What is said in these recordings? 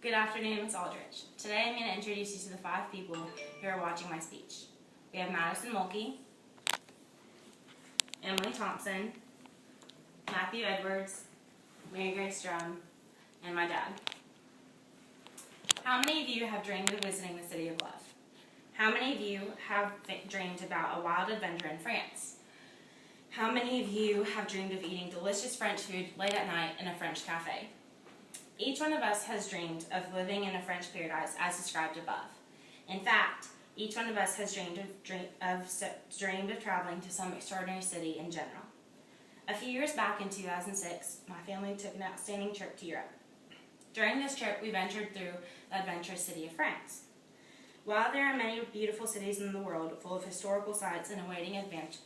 Good afternoon, Ms. Aldrich. Today I'm going to introduce you to the 5 people who are watching my speech. We have Madison Mulkey, Emily Thompson, Matthew Edwards, Mary Grace Drum, and my dad. How many of you have dreamed of visiting the City of Love? How many of you have dreamed about a wild adventure in France? How many of you have dreamed of eating delicious French food late at night in a French cafe? Each one of us has dreamed of living in a French paradise as described above. In fact, each one of us has dreamed of traveling to some extraordinary city in general. A few years back in 2006, my family took an outstanding trip to Europe. During this trip, we ventured through the adventurous city of France. While there are many beautiful cities in the world full of historical sites and awaiting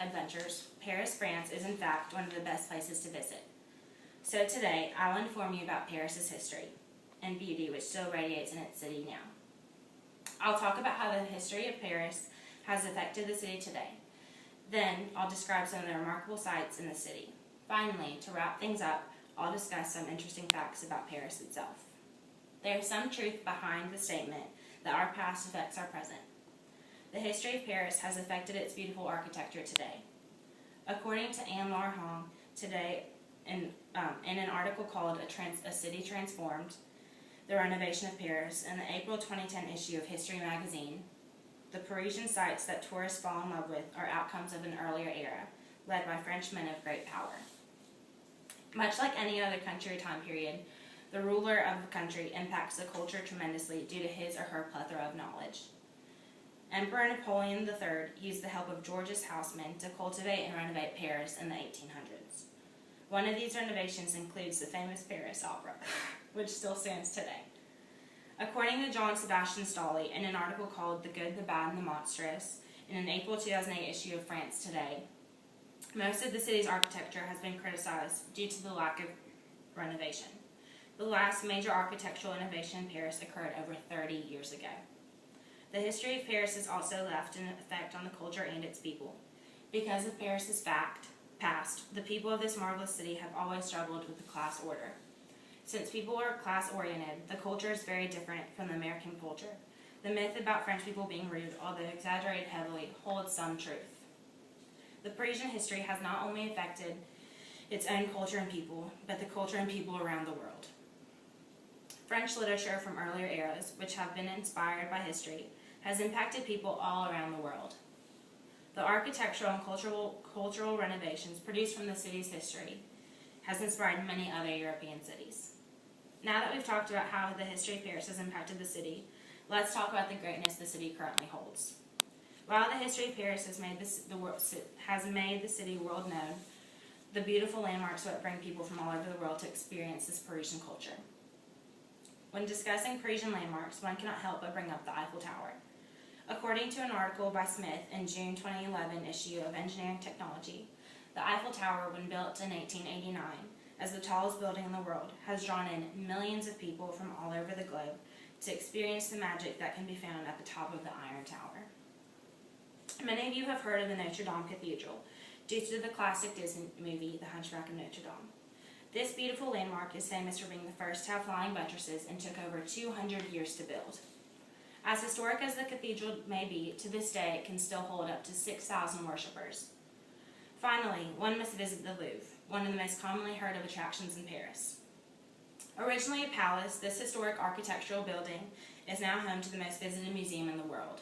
adventures, Paris, France is in fact one of the best places to visit. So today, I'll inform you about Paris's history and beauty which still radiates in its city now. I'll talk about how the history of Paris has affected the city today. Then, I'll describe some of the remarkable sights in the city. Finally, to wrap things up, I'll discuss some interesting facts about Paris itself. There is some truth behind the statement that our past affects our present. The history of Paris has affected its beautiful architecture today. According to Anne-Laure Hong, today, in an article called A City Transformed, The Renovation of Paris, in the April 2010 issue of History magazine, the Parisian sites that tourists fall in love with are outcomes of an earlier era, led by Frenchmen of great power. Much like any other country or time period, the ruler of the country impacts the culture tremendously due to his or her plethora of knowledge. Emperor Napoleon III used the help of Georges Haussmann to cultivate and renovate Paris in the 1800s. One of these renovations includes the famous Paris Opera, which still stands today. According to John Sebastian Stolly, in an article called The Good, the Bad, and the Monstrous, in an April 2008 issue of France Today, most of the city's architecture has been criticized due to the lack of renovation. The last major architectural innovation in Paris occurred over 30 years ago. The history of Paris has also left an effect on the culture and its people. Because of Paris's past, the people of this marvelous city have always struggled with the class order. Since people are class-oriented, the culture is very different from the American culture. The myth about French people being rude, although exaggerated heavily, holds some truth. The Parisian history has not only affected its own culture and people, but the culture and people around the world. French literature from earlier eras, which have been inspired by history, has impacted people all around the world. The architectural and cultural renovations produced from the city's history has inspired many other European cities. Now that we've talked about how the history of Paris has impacted the city, let's talk about the greatness the city currently holds. While the history of Paris has made the city world known, the beautiful landmarks will bring people from all over the world to experience this Parisian culture. When discussing Parisian landmarks, one cannot help but bring up the Eiffel Tower. According to an article by Smith in June 2011 issue of Engineering Technology, the Eiffel Tower, when built in 1889, as the tallest building in the world, has drawn in millions of people from all over the globe to experience the magic that can be found at the top of the Iron Tower. Many of you have heard of the Notre Dame Cathedral due to the classic Disney movie, The Hunchback of Notre Dame. This beautiful landmark is famous for being the first to have flying buttresses and took over 200 years to build. As historic as the cathedral may be, to this day it can still hold up to 6,000 worshippers. Finally, one must visit the Louvre, one of the most commonly heard of attractions in Paris. Originally a palace, this historic architectural building is now home to the most visited museum in the world.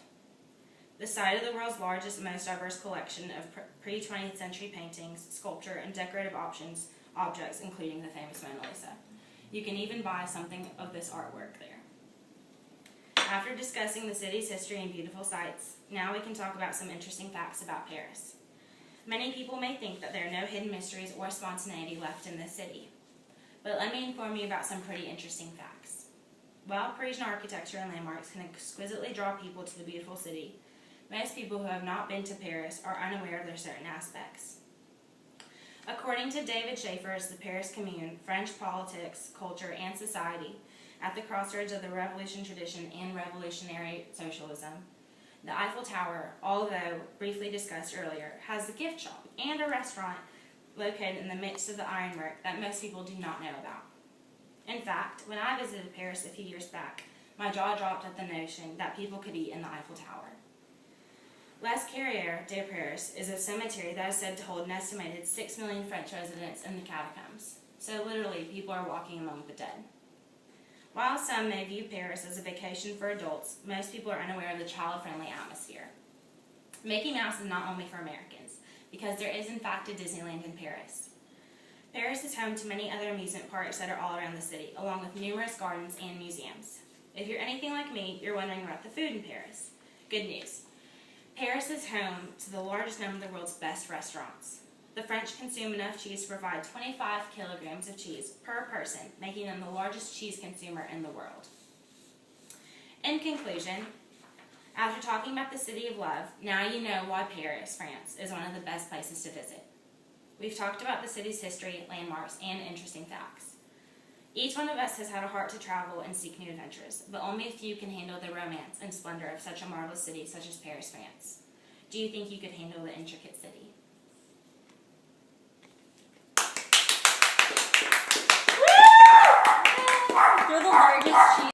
The site of the world's largest and most diverse collection of pre-20th century paintings, sculpture, and decorative objects, including the famous Mona Lisa. You can even buy something of this artwork there. After discussing the city's history and beautiful sights, now we can talk about some interesting facts about Paris. Many people may think that there are no hidden mysteries or spontaneity left in this city. But let me inform you about some pretty interesting facts. While Parisian architecture and landmarks can exquisitely draw people to the beautiful city, most people who have not been to Paris are unaware of their certain aspects. According to David Schaefer's The Paris Commune, French politics, culture, and society at the crossroads of the Revolution tradition and revolutionary socialism, the Eiffel Tower, although briefly discussed earlier, has a gift shop and a restaurant located in the midst of the ironwork that most people do not know about. In fact, when I visited Paris a few years back, my jaw dropped at the notion that people could eat in the Eiffel Tower. Les Carrières de Paris is a cemetery that is said to hold an estimated 6 million French residents in the catacombs. So literally, people are walking among the dead. While some may view Paris as a vacation for adults, most people are unaware of the child-friendly atmosphere. Mickey Mouse is not only for Americans, because there is in fact a Disneyland in Paris. Paris is home to many other amusement parks that are all around the city, along with numerous gardens and museums. If you're anything like me, you're wondering about the food in Paris. Good news. Paris is home to the largest number of the world's best restaurants. The French consume enough cheese to provide 25 kilograms of cheese per person, making them the largest cheese consumer in the world. In conclusion, after talking about the City of Love, now you know why Paris, France, is one of the best places to visit. We've talked about the city's history, landmarks, and interesting facts. Each one of us has had a heart to travel and seek new adventures, but only a few can handle the romance and splendor of such a marvelous city such as Paris, France. Do you think you could handle the intricate